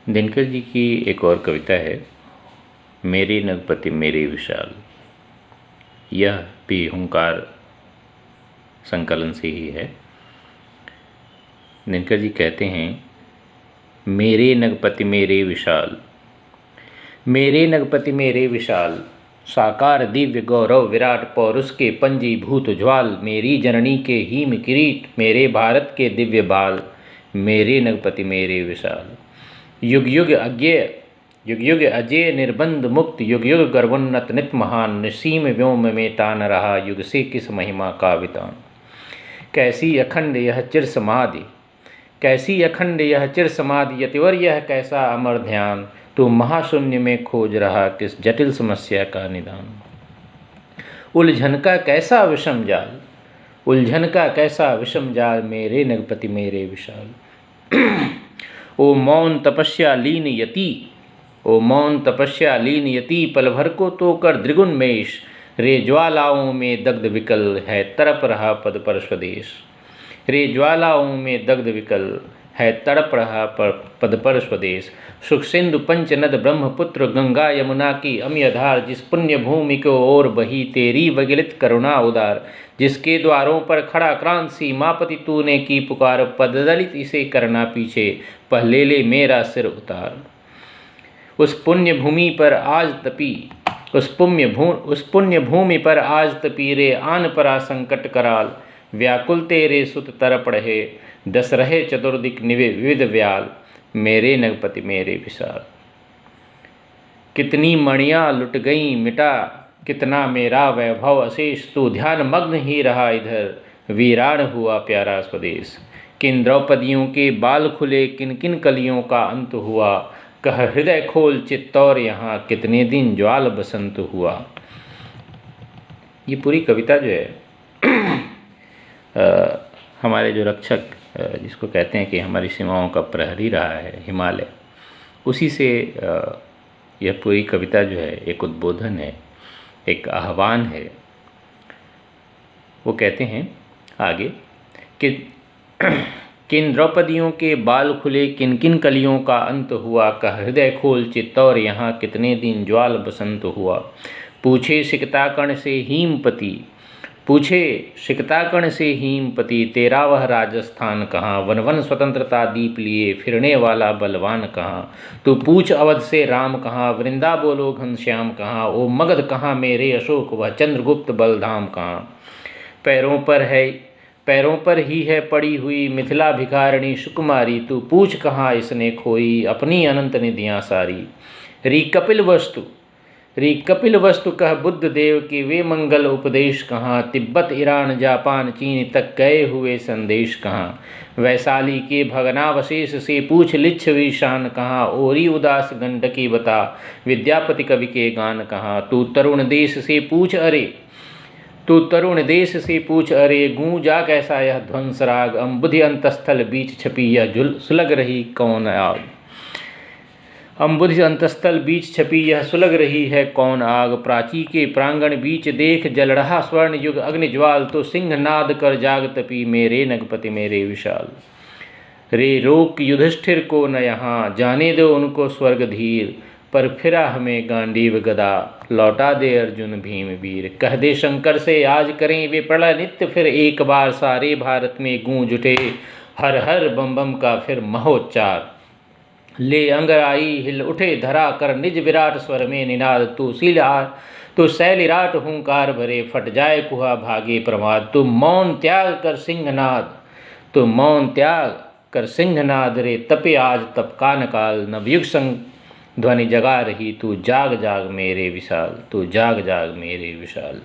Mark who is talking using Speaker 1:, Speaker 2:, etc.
Speaker 1: दिनकर जी की एक और कविता है, मेरे नगपति मेरे विशाल। यह भी हुंकार संकलन से ही है। दिनकर जी कहते हैं, मेरे नगपति मेरे विशाल, मेरे नगपति मेरे विशाल, साकार दिव्य गौरव विराट पौरुष के पंजीभूत ज्वाल, मेरी जननी के हीम किरीट, मेरे भारत के दिव्य बाल, मेरे नगपति मेरे विशाल। युग युग अज्ञेय, युग युग अजय निर्बंध मुक्त, युग युग गर्वोन्नत नित महान, निसीम व्योम में तान रहा, युग से किस महिमा का वितान। कैसी अखंड यह चिर समाधि, कैसी अखंड यह चिर समाधि, यतिवर यह कैसा अमर ध्यान, तू महाशून्य में खोज रहा किस जटिल समस्या का निदान। उलझन का कैसा विषम जाल, उलझन का कैसा विषम जाल, मेरे नगपति मेरे विशाल। ओ मौन तपस्या लीन यति, ओ मौन तपस्या लीन यति, पल भर को तो कर द्विगुण मेष, रे ज्वालाओं में दग्ध विकल है तड़प रहा पद पर स्वदेश। रे ज्वालाओं में दग्ध विकल है तड़प रहा पद पर स्वदेश। सुख सिंधु पंच नद ब्रह्मपुत्र गंगा यमुना की अम्य धार, जिस पुण्य भूमि को ओर बही तेरी वगिलित करुणा उदार, जिसके द्वारों पर खड़ा क्रांत सीमापति तूने की पुकार, पद दलित इसे करना पीछे पहले ले मेरा सिर उतार। उस पुण्य भूमि पर आज तपी, उस पुण्य भूमि पर आज तपी, रे आन परा संकट कराल, व्याकुल तेरे सुत तरप रहे, दस रहे चतुर्दिक निवे विविध व्याल, मेरे नगपति मेरे विशाल। कितनी मणियाँ लुट गईं मिटा, कितना मेरा वैभव अशेष, तू ध्यान मग्न ही रहा इधर, वीरान हुआ प्यारा स्वदेश। किन द्रौपदियों के बाल खुले, किन किन कलियों का अंत हुआ, कह हृदय खोल चित्तौर यहाँ, कितने दिन ज्वाल बसंत हुआ। ये पूरी कविता जो है हमारे जो रक्षक, जिसको कहते हैं कि हमारी सीमाओं का प्रहरी रहा है हिमालय, उसी से यह पूरी कविता जो है एक उद्बोधन है, एक आह्वान है। वो कहते हैं आगे कि किन द्रौपदियों के बाल खुले, किन किन कलियों का अंत हुआ, का हृदय खोल चित्तौर यहाँ, कितने दिन ज्वाल बसंत हुआ। पूछे सिकताकर्ण से हीमपति, पूछे सिकताकर्ण से हीमपति, तेरा वह राजस्थान कहाँ, वन वन स्वतंत्रता दीप लिए फिरने वाला बलवान कहाँ। तू पूछ अवध से राम कहाँ, वृंदा बोलो घनश्याम कहाँ, ओ मगध कहाँ मेरे अशोक, वह चंद्रगुप्त बलधाम कहाँ। पैरों पर ही है पड़ी हुई मिथिला भिखारिणी सुकुमारी, तू पूछ कहाँ इसने खोई अपनी अनंत निधियाँ सारी। री कपिल वस्तु कह बुद्ध देव के वे मंगल उपदेश कहाँ, तिब्बत ईरान जापान चीन तक गए हुए संदेश कहाँ। वैशाली के भगनावशेष से पूछ लिच्छवी शान कहाँ, ओरी उदास गंडकी बता विद्यापति कवि के गान कहाँ। तू तरुण देश से पूछ अरे, गूंजा कैसा यह ध्वंस राग, अम्बुधि अंतस्थल बीच छपी यह सुलग रही कौन आग। अम्बुधि अंतस्थल बीच छपी यह सुलग रही है कौन आग, प्राची के प्रांगण बीच देख जल रहा स्वर्ण युग अग्निज्वाल, तो सिंहनाद कर जाग तपी मेरे नगपति मेरे विशाल। रे रोक युधिष्ठिर को न यहाँ, जाने दो उनको स्वर्ग धीर, पर फिरा हमें गांडीव गदा, लौटा दे अर्जुन भीम वीर। कह दे शंकर से आज करें वे प्रलय नित्य, फिर एक बार सारे भारत में गूंज उठे हर हर बम बम का फिर महोच्चार। ले अंगराई हिल उठे धरा कर निज विराट स्वर में निनाद, तू शैलिराट हुंकार भरे फट जाए कुहा भागे प्रमाद। तू मौन त्याग कर सिंहनाद, रे तपे आज तप कान काल, नवयुग संग ध्वनि जगा रही, तू जाग जाग मेरे विशाल, तू जाग जाग मेरे विशाल।